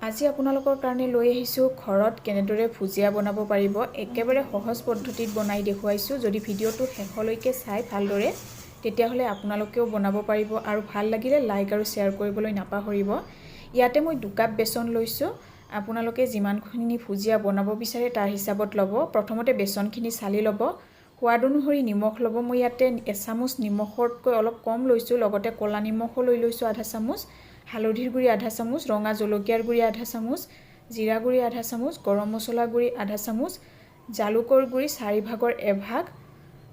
আজি আপোনালোকৰ কাৰণে লৈ আহিছোঁ ঘৰত কেনেদৰে ভুজিয়া বনাব পাৰিব। একেবাৰে সহজ পদ্ধতিত বনাই দেখুৱাইছোঁ। যদি ভিডিঅ'টো শেষলৈকে চাই ভালদৰে তেতিয়াহ'লে আপোনালোকেও বনাব পাৰিব আৰু ভাল লাগিলে লাইক আৰু শ্বেয়াৰ কৰিবলৈ নাপাহৰিব। ইয়াতে মই 2 কাপ বেচন লৈছোঁ। আপোনালোকে যিমানখিনি ভুজিয়া বনাব বিচাৰে তাৰ হিচাপত ল'ব। প্ৰথমতে বেচনখিনি চালি ল'ব। সোৱাদ অনুসৰি নিমখ ল'ব। মই ইয়াতে 1 চামুচ নিমখতকৈ অলপ কম লৈছোঁ। লগতে ক'লা নিমখো লৈ লৈছোঁ 1/2 চামুচ, হালধিৰ গুড়ি 1/2 চামুচ, ৰঙা জলকীয়াৰ গুড়ি 1/2 চামুচ, জিৰা গুড়ি 1/2 চামুচ, গৰম মছলা গুড়ি 1/2 চামুচ, জালুকৰ গুড়ি 4/ভাগৰ 1ভাগ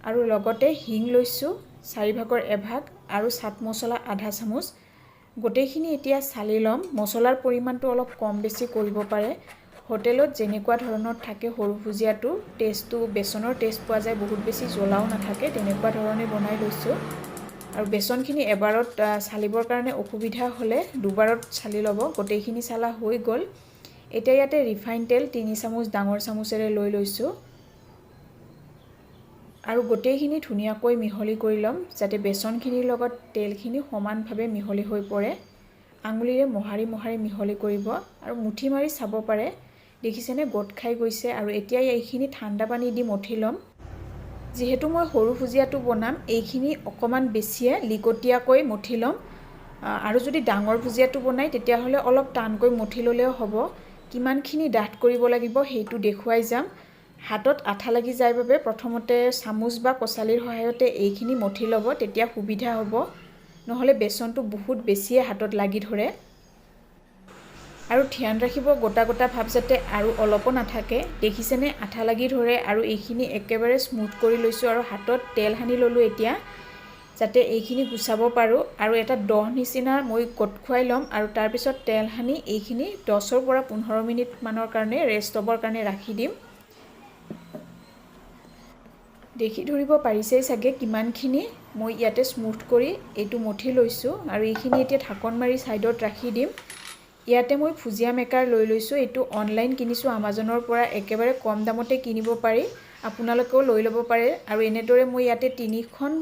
আৰু লগতে হিং লৈছোঁ 4/ভাগৰ 1ভাগ আৰু চাট মছলা 1/2 চামুচ। গোটেইখিনি এতিয়া চালি ল'ম। মছলাৰ পৰিমাণটো অলপ কম বেছি কৰিব পাৰে। হোটেলত যেনেকুৱা ধৰণৰ থাকে সৰু ভুজিয়াটো টেষ্টটো বেচনৰ টেষ্ট পোৱা যায়, বহুত বেছি জ্বলাও নাথাকে, তেনেকুৱা ধৰণে বনাই লৈছোঁ। আৰু বেচনখিনি এবাৰত চালিবৰ কাৰণে অসুবিধা হ'লে দুবাৰত চালি ল'ব। গোটেইখিনি চালা হৈ গ'ল। এতিয়া ইয়াতে ৰিফাইন তেল 3 চামুচ ডাঙৰ চামুচেৰে লৈ লৈছোঁ আৰু গোটেইখিনি ধুনীয়াকৈ মিহলি কৰি ল'ম যাতে বেচনখিনিৰ লগত তেলখিনি সমানভাৱে মিহলি হৈ পৰে। আঙুলিৰে মোহাৰি মোহাৰি মিহলি কৰিব আৰু মুঠি মাৰি চাব পাৰে। দেখিছেনে গোট খাই গৈছে। আৰু এতিয়া এইখিনি ঠাণ্ডা পানী দি মঠি ল'ম। যিহেতু মই সৰু ভুজিয়াটো বনাম, এইখিনি অকণমান বেছিয়ে লিকটীয়াকৈ মঠি ল'ম। আৰু যদি ডাঙৰ ভুজিয়াটো বনাই তেতিয়াহ'লে অলপ টানকৈ মঠি ল'লেও হ'ব। কিমানখিনি ডাঠ কৰিব লাগিব সেইটো দেখুৱাই যাম। হাতত আঠা লাগি যায় বাবে প্ৰথমতে চামুচ বা কচালিৰ সহায়তে এইখিনি মঠি ল'ব, তেতিয়া সুবিধা হ'ব। নহ'লে বেচনটো বহুত বেছিয়ে হাতত লাগি ধৰে। আৰু ধ্যান ৰাখিব গোটা গোটা ভাৱ যাতে আৰু অলপো নাথাকে। দেখিছেনে আঠা লাগি ধৰে আৰু এইখিনি একেবাৰে স্মুথ কৰি লৈছোঁ আৰু হাতত তেল সানি ল'লোঁ এতিয়া যাতে এইখিনি গুচাব পাৰোঁ। আৰু এটা দহ নিচিনা মই গোট খুৱাই ল'ম আৰু তাৰপিছত তেল সানি এইখিনি 10ৰ পৰা 15 মিনিট মানৰ কাৰণে ৰেষ্ট হ'বৰ কাৰণে ৰাখি দিম। দেখি ধৰিব পাৰিছেই চাগে কিমানখিনি মই ইয়াতে স্মুথ কৰি এইটো মঠি লৈছোঁ। আৰু এইখিনি এতিয়া ঢাকন মাৰি ছাইডত ৰাখি দিম। ইয়াতে মই ভুজিয়া মেকাৰ লৈ লৈছোঁ। এইটো অনলাইন কিনিছোঁ আমাজনৰ পৰা, একেবাৰে কম দামতে কিনিব পাৰি। আপোনালোকেও লৈ ল'ব পাৰে। আৰু এনেদৰে মই ইয়াতে 3খন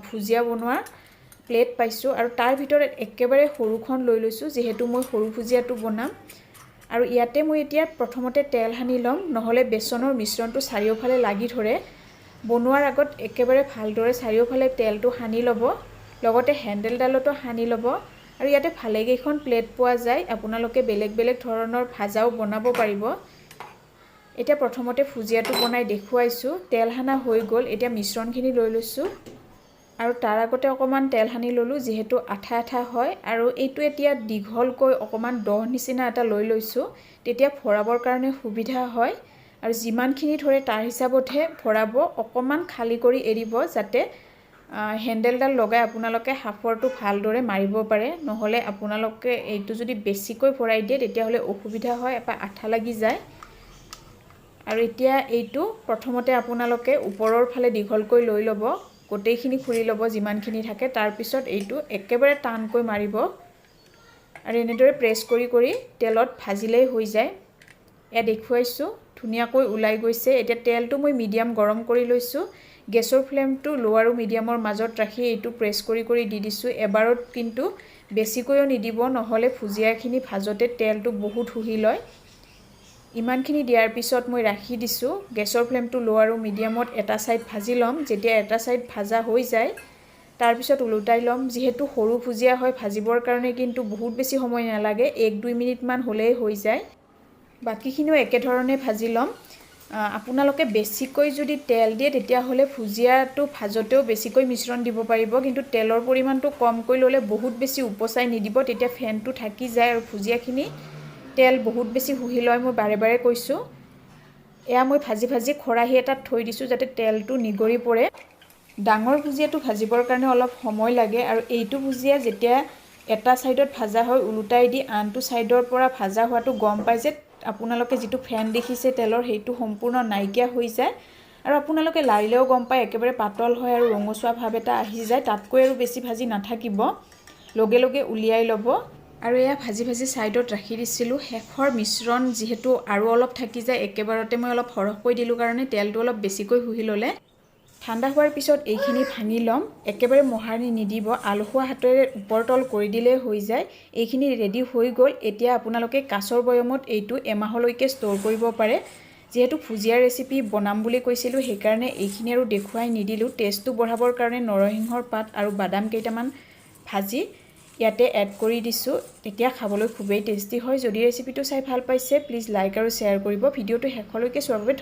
ভুজিয়া বনোৱা প্লেট পাইছোঁ আৰু তাৰ ভিতৰত একেবাৰে সৰুখন লৈ লৈছোঁ যিহেতু মই সৰু ভুজিয়াটো বনাম। আৰু ইয়াতে মই এতিয়া প্ৰথমতে তেল সানি ল'ম, নহ'লে বেচনৰ মিশ্ৰণটো চাৰিওফালে লাগি ধৰে। বনোৱাৰ আগত একেবাৰে ভালদৰে চাৰিওফালে তেলটো সানি ল'ব, লগতে হেণ্ডেলডালতো সানি ল'ব। আৰু ইয়াতে ভালেকেইখন প্লেট পোৱা যায়, আপোনালোকে বেলেগ বেলেগ ধৰণৰ ভাজাও বনাব পাৰিব। এতিয়া প্ৰথমতে ভুজিয়াটো বনাই দেখুৱাইছোঁ। তেল সানা হৈ গ'ল। এতিয়া মিশ্ৰণখিনি লৈ লৈছোঁ আৰু তাৰ আগতে অকণমান তেল সানি ল'লোঁ যিহেতু আঠা আঠা হয়। আৰু এইটো এতিয়া দীঘলকৈ অকণমান 10 নিচিনা এটা লৈ লৈছোঁ, তেতিয়া ভৰাবৰ কাৰণে সুবিধা হয়। আৰু যিমানখিনি ধৰে তাৰ হিচাপতহে ভৰাব। অকণমান খালী কৰি এৰিব যাতে হেণ্ডেলডাল লগাই আপোনালোকে সাঁফৰটো ভালদৰে মাৰিব পাৰে। নহ'লে আপোনালোকে এইটো যদি বেছিকৈ ভৰাই দিয়ে তেতিয়াহ'লে অসুবিধা হয় বা আঠা লাগি যায়। আৰু এতিয়া এইটো প্ৰথমতে আপোনালোকে ওপৰৰ ফালে দীঘলকৈ লৈ ল'ব, গোটেইখিনি খুলি ল'ব যিমানখিনি থাকে। তাৰপিছত এইটো একেবাৰে টানকৈ মাৰিব আৰু এনেদৰে প্ৰেছ কৰি কৰি তেলত ভাজিলেই হৈ যায়। এয়া দেখুৱাইছোঁ, ধুনীয়াকৈ ওলাই গৈছে। এতিয়া তেলটো মই মিডিয়াম গৰম কৰি লৈছোঁ। গেছৰ ফ্লেমটো ল' আৰু মিডিয়ামৰ মাজত ৰাখি এইটো প্ৰেছ কৰি কৰি দি দিছোঁ। এবাৰত কিন্তু বেছিকৈও নিদিব, নহ'লে ভুজিয়াখিনি ভাজোতে তেলটো বহুত শুহি লয়। ইমানখিনি দিয়াৰ পিছত মই ৰাখি দিছোঁ। গেছৰ ফ্লেমটো ল' আৰু মিডিয়ামত এটা ছাইড ভাজি ল'ম। যেতিয়া এটা ছাইড ভাজা হৈ যায় তাৰপিছত ওলোটাই ল'ম। যিহেতু সৰু ভুজিয়া হয়, ভাজিবৰ কাৰণে কিন্তু বহুত বেছি সময় নালাগে, 1-2 মিনিটমান হ'লেই হৈ যায়। বাকীখিনিও একেধৰণে ভাজি ল'ম। আপোনালোকে বেছিকৈ যদি তেল দিয়ে তেতিয়াহ'লে ভুজিয়াটো ভাজোতেও বেছিকৈ মিশ্ৰণ দিব পাৰিব, কিন্তু তেলৰ পৰিমাণটো কমকৈ ল'লে বহুত বেছি উপচাই নিদিব, তেতিয়া ফেনটো থাকি যায় আৰু ভুজিয়াখিনি তেল বহুত বেছি শুহি লয়। মই বাৰে বাৰে কৈছোঁ। এয়া মই ভাজি ভাজি খৰাহী এটাত থৈ দিছোঁ যাতে তেলটো নিগৰি পৰে। ডাঙৰ ভুজিয়াটো ভাজিবৰ কাৰণে অলপ সময় লাগে। আৰু এইটো ভুজিয়া যেতিয়া এটা ছাইডত ভাজা হয় ওলোটাই দি আনটো ছাইডৰ পৰা ভাজা হোৱাটো গম পাই যে আপোনালোকে যিটো ফেন দেখিছে তেলৰ সেইটো সম্পূৰ্ণ নাইকিয়া হৈ যায়। আৰু আপোনালোকে লাৰিলেও গম পায় একেবাৰে পাতল হয় আৰু ৰঙচুৱা ভাৱ এটা আহি যায়। তাতকৈ আৰু বেছি ভাজি নাথাকিব, লগে লগে উলিয়াই ল'ব। আৰু এয়া ভাজি ভাজি ছাইডত ৰাখি দিছিলোঁ। শেষৰ মিশ্ৰণ যিহেতু আৰু অলপ থাকি যায়, একেবাৰতে মই অলপ সৰহকৈ দিলোঁ কাৰণে তেলটো অলপ বেছিকৈ শুহি ল'লে ঠাণ্ডা হোৱাৰ পিছত এইখিনি ভাঙি ল'ম। একেবাৰে মোহাৰি নিদিব, আলসুৱা হাতেৰে ওপৰ তল কৰি দিলে হৈ যায়। এইখিনি ৰেডি হৈ গ'ল। এতিয়া আপোনালোকে কাঁচৰ বৈয়ামত এইটো এমাহলৈকে ষ্ট'ৰ কৰিব পাৰে। যিহেতু ভুজিয়া ৰেচিপি বনাম বুলি কৈছিলোঁ, সেইকাৰণে এইখিনি আৰু দেখুৱাই নিদিলোঁ। টেষ্টটো বঢ়াবৰ কাৰণে নৰসিংহৰ পাত আৰু বাদাম কেইটামান ভাজি ইয়াতে এড কৰি দিছোঁ। তেতিয়া খাবলৈ খুবেই টেষ্টি হয়। যদি ৰেচিপিটো চাই ভাল পাইছে, প্লিজ লাইক আৰু শ্বেয়াৰ কৰিব। ভিডিঅ'টো শেষলৈকে চোৱাৰ বাবে